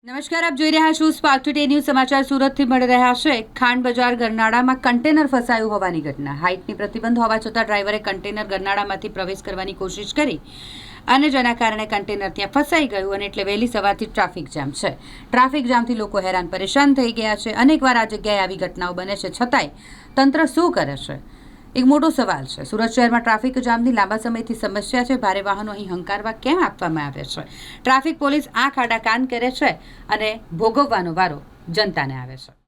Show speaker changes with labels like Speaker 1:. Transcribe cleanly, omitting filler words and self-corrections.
Speaker 1: નમસ્કાર, આપ જોઈ રહ્યા છો સ્પાર્ક ટુડે ન્યૂઝ સમાચાર. સુરતથી મળી રહ્યા છે. ખાંડ બજાર ગરનાળામાં કન્ટેનર ફસાયું હોવાની ઘટના. હાઇટની પ્રતિબંધ હોવા છતાં ડ્રાઈવરે કન્ટેનર ગરનાળામાંથી પ્રવેશ કરવાની કોશિશ કરી અને જેના કારણે કન્ટેનર ત્યાં ફસાઈ ગયું અને એટલે વહેલી સવારથી ટ્રાફિક જામ છે. ટ્રાફિક જામથી લોકો હેરાન પરેશાન થઈ ગયા છે. અનેકવાર આ જગ્યાએ આવી ઘટનાઓ બને છે, છતાંય તંત્ર શું કરે છે? એક મોટો સવાલ છે. સુરત શહેરમાં ટ્રાફિક જામની લાંબા સમયથી સમસ્યા છે. ભારે વાહનો અહીં હંકારવા કેમ આપવામાં આવે છે? ટ્રાફિક પોલીસ આંખ આડા કાન કરે છે અને ભોગવવાનો વારો જનતાને આવે છે.